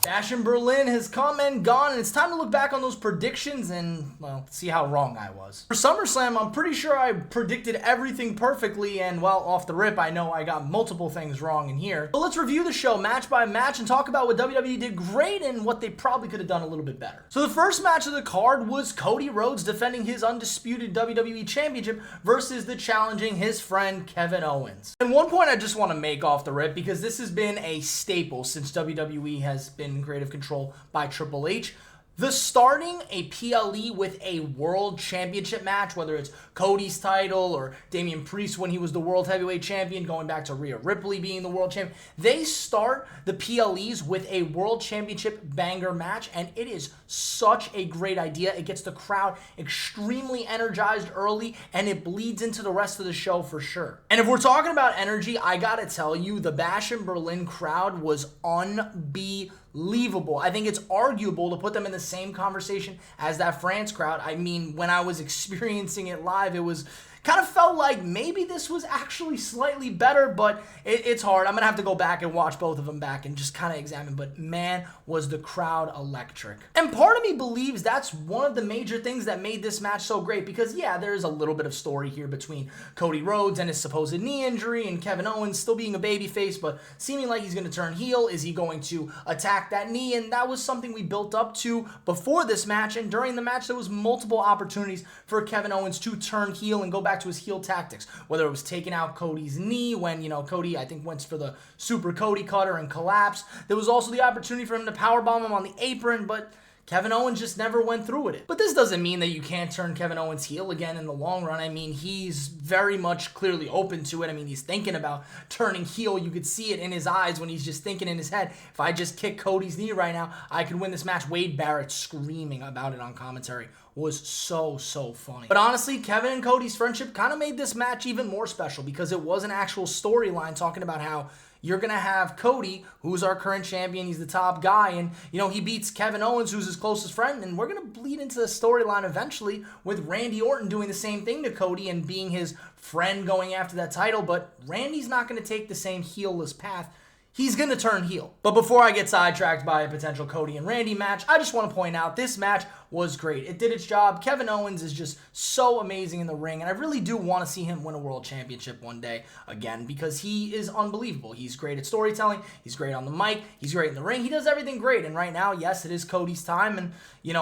Dash in Berlin has come and gone, and it's time to look back on those predictions and, well, see how wrong I was. For SummerSlam, I'm pretty sure I predicted everything perfectly, and, well, off the rip, I know I got multiple things wrong in here. But let's review the show match by match and talk about what WWE did great and what they probably could have done a little bit better. So the first match of the card was Cody Rhodes defending his undisputed WWE Championship versus the challenging his friend Kevin Owens. And one point I just want to make off the rip, because this has been a staple since WWE has been in creative control by Triple H. The starting a PLE with a world championship match, whether it's Cody's title or Damian Priest when he was the world heavyweight champion, going back to Rhea Ripley being the world champion, they start the PLEs with a world championship banger match, and it is such a great idea. It gets the crowd extremely energized early, and it bleeds into the rest of the show for sure. And if we're talking about energy, I gotta tell you, the Bash in Berlin crowd was unbelievable. I think it's arguable to put them in the same conversation as that France crowd. I mean, when I was experiencing it live, it was kind of felt like maybe this was actually slightly better, but it's hard. I'm going to have to go back and watch both of them back and just kind of examine, but man, was the crowd electric. And part of me believes that's one of the major things that made this match so great, because yeah, there is a little bit of story here between Cody Rhodes and his supposed knee injury and Kevin Owens still being a babyface, but seeming like he's going to turn heel. Is he going to attack that knee? And that was something we built up to before this match, and during the match there was multiple opportunities for Kevin Owens to turn heel and go back to his heel tactics, whether it was taking out Cody's knee when, Cody, I think, went for the Super Cody Cutter and collapsed. There was also the opportunity for him to powerbomb him on the apron, but Kevin Owens just never went through with it. But this doesn't mean that you can't turn Kevin Owens heel again in the long run. I mean, he's very much clearly open to it. I mean, he's thinking about turning heel. You could see it in his eyes when he's just thinking in his head, if I just kick Cody's knee right now, I could win this match. Wade Barrett screaming about it on commentary was so funny. But honestly, Kevin and Cody's friendship kind of made this match even more special, because it was an actual storyline talking about how you're going to have Cody, who's our current champion, he's the top guy, and, he beats Kevin Owens, who's his closest friend, and we're going to bleed into the storyline eventually with Randy Orton doing the same thing to Cody and being his friend going after that title, but Randy's not going to take the same heelless path. He's going to turn heel. But before I get sidetracked by a potential Cody and Randy match, I just want to point out this match was great. It did its job. Kevin Owens is just so amazing in the ring, and I really do want to see him win a world championship one day again, because he is unbelievable. He's great at storytelling. He's great on the mic. He's great in the ring. He does everything great, and right now, yes, it is Cody's time, and,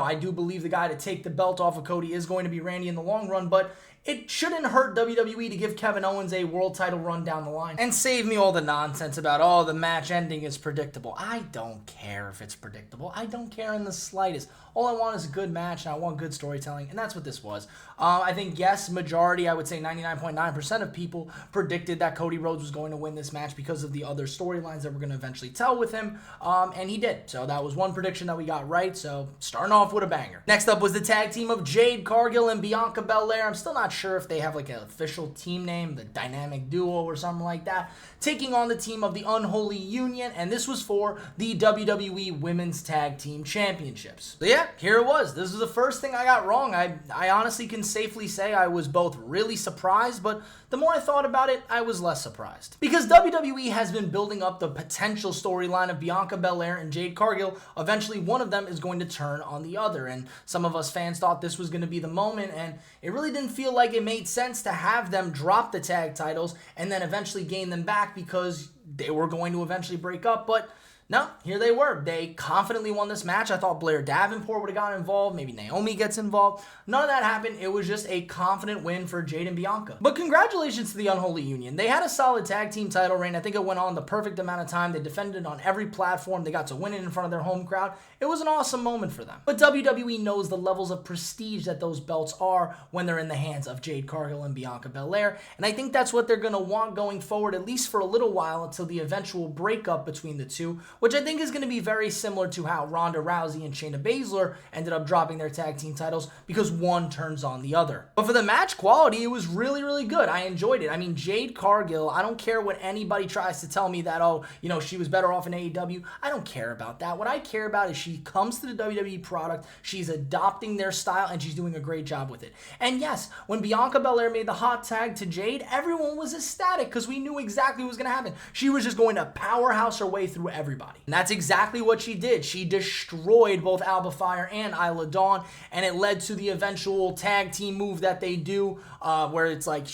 I do believe the guy to take the belt off of Cody is going to be Randy in the long run, but it shouldn't hurt WWE to give Kevin Owens a world title run down the line. And save me all the nonsense about, oh, the match ending is predictable. I don't care if it's predictable. I don't care in the slightest. All I want is a good match, and I want good storytelling, and that's what this was. I think, yes, majority, I would say 99.9% of people predicted that Cody Rhodes was going to win this match because of the other storylines that we're going to eventually tell with him, and he did. So that was one prediction that we got right, so starting off with a banger. Next up was the tag team of Jade Cargill and Bianca Belair. I'm still not sure if they have like an official team name, the Dynamic Duo or something like that, taking on the team of the Unholy Union, and this was for the WWE Women's Tag Team Championships. So yeah, here it was. This is the first thing I got wrong. I honestly can safely say I was both really surprised, but the more I thought about it, I was less surprised. Because WWE has been building up the potential storyline of Bianca Belair and Jade Cargill. Eventually, one of them is going to turn on the other, and some of us fans thought this was going to be the moment, and it really didn't feel like it made sense to have them drop the tag titles and then eventually gain them back, because they were going to eventually break up, but no, here they were. They confidently won this match. I thought Blair Davenport would have gotten involved. Maybe Naomi gets involved. None of that happened. It was just a confident win for Jade and Bianca. But congratulations to the Unholy Union. They had a solid tag team title reign. I think it went on the perfect amount of time. They defended it on every platform. They got to win it in front of their home crowd. It was an awesome moment for them. But WWE knows the levels of prestige that those belts are when they're in the hands of Jade Cargill and Bianca Belair. And I think that's what they're going to want going forward, at least for a little while, until the eventual breakup between the two, which I think is going to be very similar to how Ronda Rousey and Shayna Baszler ended up dropping their tag team titles, because one turns on the other. But for the match quality, it was really good. I enjoyed it. I mean, Jade Cargill, I don't care what anybody tries to tell me that, she was better off in AEW. I don't care about that. What I care about is she comes to the WWE product, she's adopting their style, and she's doing a great job with it. And yes, when Bianca Belair made the hot tag to Jade, everyone was ecstatic, because we knew exactly what was going to happen. She was just going to powerhouse her way through everybody. everybody. And that's exactly what she did. She destroyed both Alba Fire and Isla Dawn, and it led to the eventual tag team move that they do, where it's like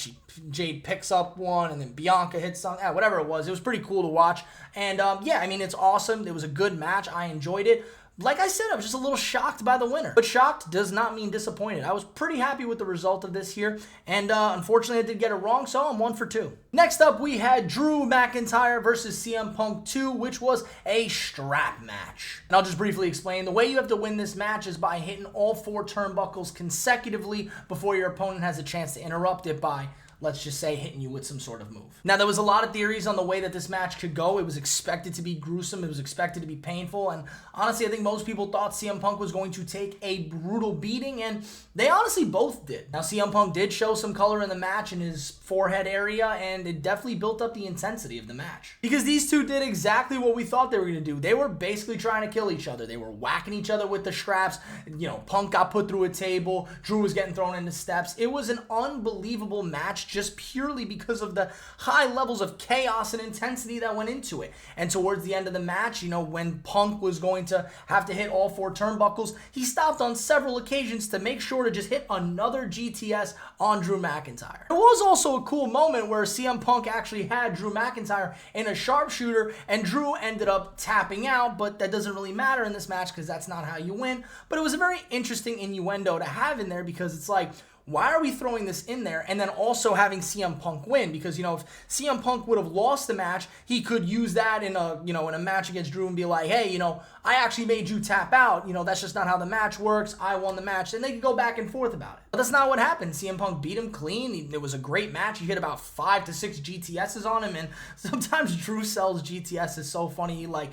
Jade picks up one and then Bianca hits something, whatever it was. It was pretty cool to watch. And yeah, I mean, it's awesome. It was a good match. I enjoyed it. Like I said, I was just a little shocked by the winner. But shocked does not mean disappointed. I was pretty happy with the result of this here. And unfortunately, I did get it wrong, so I'm 1 for 2. Next up, we had Drew McIntyre versus CM Punk 2, which was a strap match. And I'll just briefly explain. The way you have to win this match is by hitting all 4 turnbuckles consecutively before your opponent has a chance to interrupt it by, let's just say, hitting you with some sort of move. Now, there was a lot of theories on the way that this match could go. It was expected to be gruesome. It was expected to be painful. And honestly, I think most people thought CM Punk was going to take a brutal beating, and they honestly both did. Now, CM Punk did show some color in the match in his forehead area, and it definitely built up the intensity of the match. Because these two did exactly what we thought they were going to do. They were basically trying to kill each other. They were whacking each other with the straps. You know, Punk got put through a table. Drew was getting thrown into steps. It was an unbelievable match, just purely because of the high levels of chaos and intensity that went into it. And towards the end of the match, you know, when Punk was going to have to hit all 4 turnbuckles, he stopped on several occasions to make sure to just hit another GTS on Drew McIntyre. It was also a cool moment where CM Punk actually had Drew McIntyre in a sharpshooter, and Drew ended up tapping out, but that doesn't really matter in this match because that's not how you win. But it was a very interesting innuendo to have in there, because it's like, why are we throwing this in there and then also having CM Punk win? Because, you know, if CM Punk would have lost the match, he could use that in a, you know, in a match against Drew and be like, hey, you know, I actually made you tap out. You know, that's just not how the match works. I won the match. And they could go back and forth about it. But that's not what happened. CM Punk beat him clean. It was a great match. He hit about 5 to 6 GTSs on him. And sometimes Drew sells GTS is so funny. He like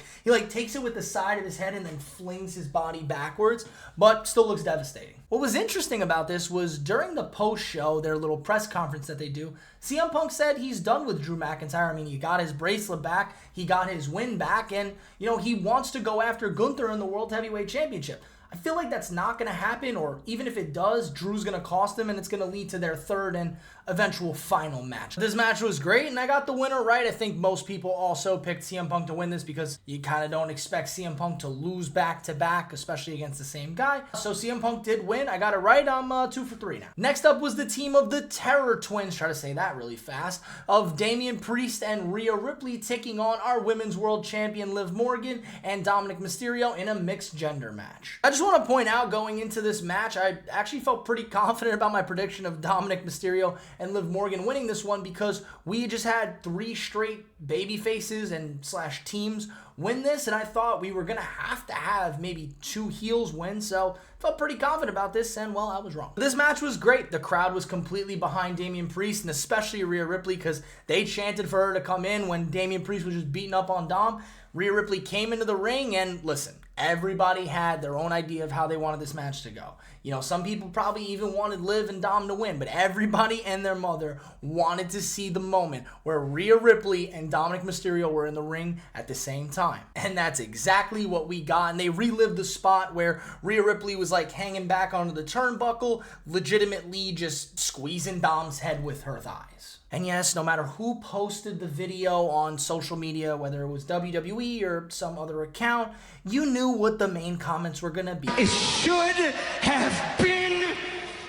takes it with the side of his head and then flings his body backwards, but still looks devastating. What was interesting about this was during the post-show, their little press conference that they do, CM Punk said he's done with Drew McIntyre. I mean, he got his bracelet back, he got his win back, and, you know, he wants to go after Gunther in the World Heavyweight Championship. I feel like that's not going to happen, or even if it does, Drew's going to cost him, and it's going to lead to their third and eventual final match. This match was great, and I got the winner right. I think most people also picked CM Punk to win this because you kind of don't expect CM Punk to lose back-to-back, especially against the same guy. So CM Punk did win. I got it right. I'm 2 for 3 now. Next up was the team of the Terror Twins, try to say that really fast, of Damian Priest and Rhea Ripley taking on our Women's World Champion Liv Morgan and Dominic Mysterio in a mixed gender match. I just want to point out, going into this match, I actually felt pretty confident about my prediction of Dominic Mysterio and Liv Morgan winning this one, because we just had 3 straight baby faces and / teams win this, and I thought we were going to have maybe 2 heels win, so felt pretty confident about this, and well, I was wrong. This match was great. The crowd was completely behind Damian Priest, and especially Rhea Ripley, because they chanted for her to come in when Damian Priest was just beating up on Dom. Rhea Ripley came into the ring, and listen, everybody had their own idea of how they wanted this match to go. You know, some people probably even wanted Liv and Dom to win, but everybody and their mother wanted to see the moment where Rhea Ripley and Dominic Mysterio were in the ring at the same time. And that's exactly what we got. And they relived the spot where Rhea Ripley was like hanging back onto the turnbuckle, legitimately just squeezing Dom's head with her thighs. And yes, no matter who posted the video on social media, whether it was WWE or some other account, you knew what the main comments were gonna be. It should have been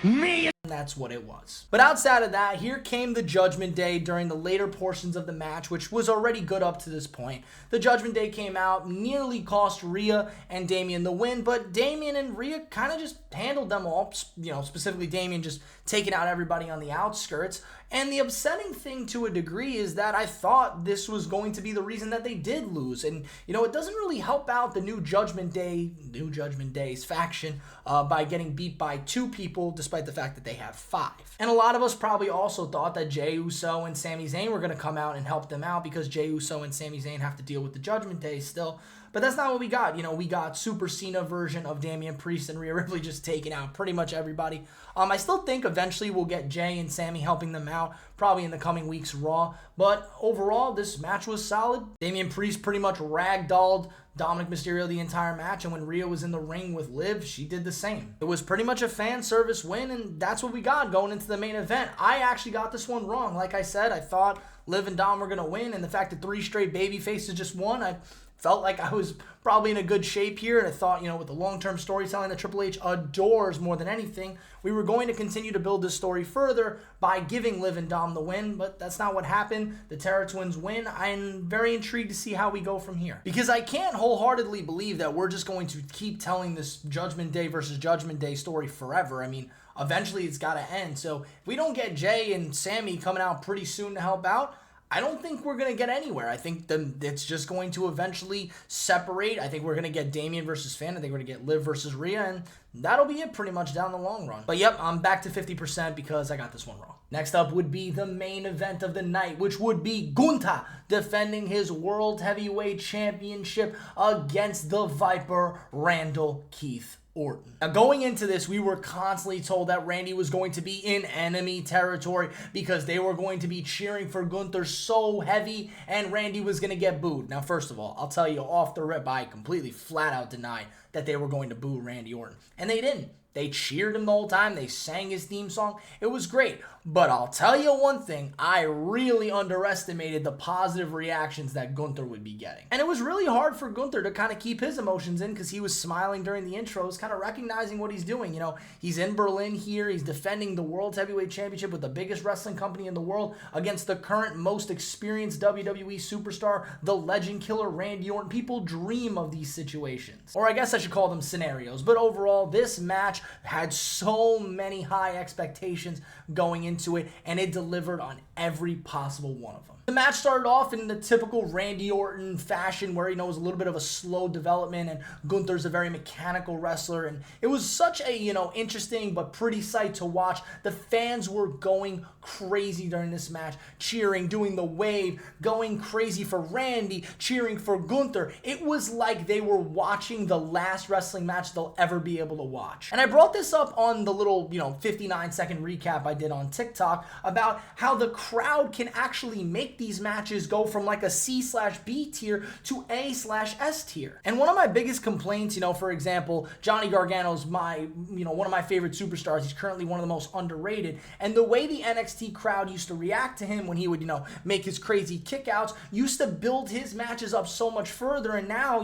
me. And that's what it was. But outside of that, here came the Judgment Day during the later portions of the match, which was already good up to this point. The Judgment Day came out, nearly cost Rhea and Damian the win, but Damian and Rhea kind of just handled them all, you know, specifically Damian just taking out everybody on the outskirts. And the upsetting thing to a degree is that I thought this was going to be the reason that they did lose. And, you know, it doesn't really help out the New Judgment Day's faction by getting beat by 2 people, despite the fact that they have 5. And a lot of us probably also thought that Jey Uso and Sami Zayn were going to come out and help them out, because Jey Uso and Sami Zayn have to deal with the Judgment Day still. But that's not what we got. You know, we got Super Cena version of Damian Priest and Rhea Ripley just taking out pretty much everybody. I still think eventually we'll get Jey and Sami helping them out, probably in the coming weeks Raw. But overall, this match was solid. Damian Priest pretty much ragdolled Dominic Mysterio the entire match, and when Rhea was in the ring with Liv, she did the same. It was pretty much a fan service win, and that's what we got going into the main event. I actually got this one wrong. Like I said, I thought Liv and Dom were going to win, and the fact that 3 straight baby faces just won, I felt like I was probably in a good shape here, and I thought, with the long-term storytelling that Triple H adores more than anything, we were going to continue to build this story further by giving Liv and Dom the win, but that's not what happened. The Terra Twins win. I'm very intrigued to see how we go from here, because I can't wholeheartedly believe that we're just going to keep telling this Judgment Day versus Judgment Day story forever. I mean, eventually it's got to end, so if we don't get Jay and Sammy coming out pretty soon to help out, I don't think we're going to get anywhere. I think it's just going to eventually separate. I think we're going to get Damian versus Finn. I think we're going to get Liv versus Rhea, and that'll be it pretty much down the long run. But yep, I'm back to 50% because I got this one wrong. Next up would be the main event of the night, which would be Gunther defending his World Heavyweight Championship against the Viper, Randall Keith Orton. Now, going into this, we were constantly told that Randy was going to be in enemy territory because they were going to be cheering for Gunther so heavy and Randy was going to get booed. Now, first of all, I'll tell you off the rip, I completely flat out denied that they were going to boo Randy Orton. And they didn't. They cheered him the whole time. They sang his theme song. It was great. But I'll tell you one thing, I really underestimated the positive reactions that Gunther would be getting. And it was really hard for Gunther to kind of keep his emotions in because he was smiling during the intros, kind of recognizing what he's doing. He's in Berlin here. He's defending the World Heavyweight Championship with the biggest wrestling company in the world against the current most experienced WWE superstar, the legend killer Randy Orton. People dream of these situations. Or I guess I should call them scenarios. But overall, this match had so many high expectations going into it, and it delivered on every possible one of them. The match started off in the typical Randy Orton fashion where, it was a little bit of a slow development and Gunther's a very mechanical wrestler, and it was such a, interesting but pretty sight to watch. The fans were going crazy during this match, cheering, doing the wave, going crazy for Randy, cheering for Gunther. It was like they were watching the last wrestling match they'll ever be able to watch. And I brought this up on the little, 59-second recap I did on TikTok about how the crowd can actually make these matches go from like a C/B tier to A/S tier. And one of my biggest complaints, for example, Johnny Gargano's one of my favorite superstars. He's currently one of the most underrated. And the way the NXT crowd used to react to him when he would, make his crazy kickouts, used to build his matches up so much further. And now,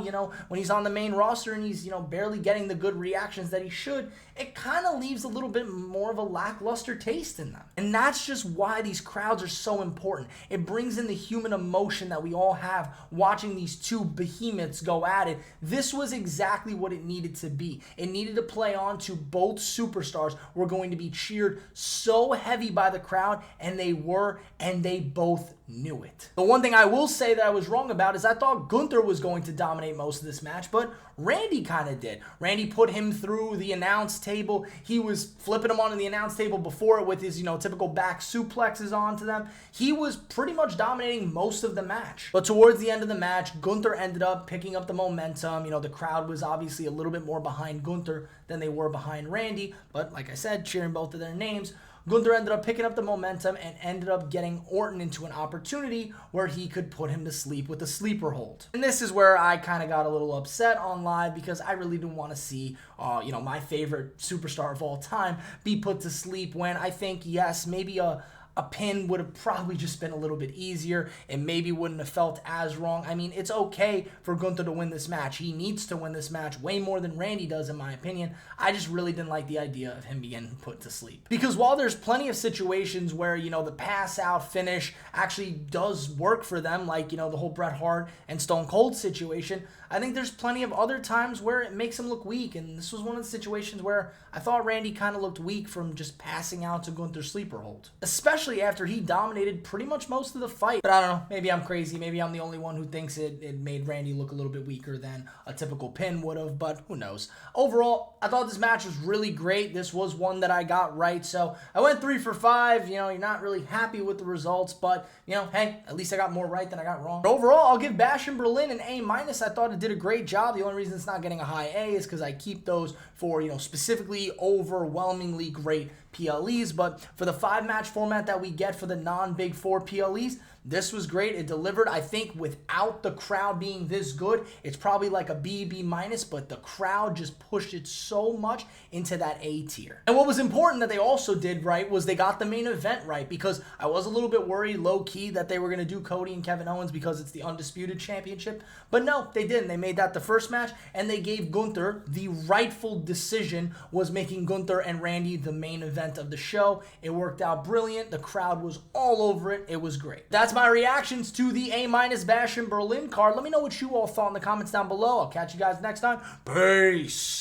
when he's on the main roster and he's, barely getting the good reactions that he should, it kind of leaves a little bit more of a lackluster taste in them. And that's just why these crowds are so important. It brings in the human emotion that we all have watching these two behemoths go at it. This was exactly what it needed to be. It needed to play on to both superstars were going to be cheered so heavy by the crowd, and they were, and they both knew it. The one thing I will say that I was wrong about is I thought Gunther was going to dominate most of this match, but Randy kind of did. Randy put him through the announce table. He was flipping him onto the announce table before it with his, typical back suplexes onto them. He was pretty much dominating most of the match. But towards the end of the match, Gunther ended up picking up the momentum. The crowd was obviously a little bit more behind Gunther than they were behind Randy, but like I said, cheering both of their names. Gunther ended up picking up the momentum and ended up getting Orton into an opportunity where he could put him to sleep with a sleeper hold. And this is where I kind of got a little upset on live because I really didn't want to see, my favorite superstar of all time be put to sleep when I think, yes, maybe a pin would have probably just been a little bit easier and maybe wouldn't have felt as wrong. I mean, it's okay for Gunther to win this match. He needs to win this match way more than Randy does, in my opinion. I just really didn't like the idea of him being put to sleep. Because while there's plenty of situations where, the pass out finish actually does work for them, like, the whole Bret Hart and Stone Cold situation, I think there's plenty of other times where it makes him look weak, and this was one of the situations where I thought Randy kind of looked weak from just passing out to Gunther's sleeper hold, especially after he dominated pretty much most of the fight. But I don't know, maybe I'm crazy, maybe I'm the only one who thinks it made Randy look a little bit weaker than a typical pin would have, but who knows. Overall, I thought this match was really great. This was one that I got right, so I went 3 for 5. You're not really happy with the results, but, hey, at least I got more right than I got wrong. But overall, I'll give Bash in Berlin an A-. I thought it did a great job. The only reason it's not getting a high A is because I keep those for, specifically overwhelmingly great PLEs, but for the 5-match format that we get for the non-Big 4 PLEs, this was great. It delivered. I think without the crowd being this good, it's probably like a B, B minus, but the crowd just pushed it so much into that A tier. And what was important that they also did right was they got the main event right, because I was a little bit worried low-key that they were going to do Cody and Kevin Owens because it's the Undisputed Championship. But no, they didn't. They made that the first match, and they gave Gunther the rightful decision, was making Gunther and Randy the main event of the show. It worked out brilliant. The crowd was all over it. It was great. That's my reactions to the A- Bash in Berlin card. Let me know what you all thought in the comments down below. I'll catch you guys next time. Peace.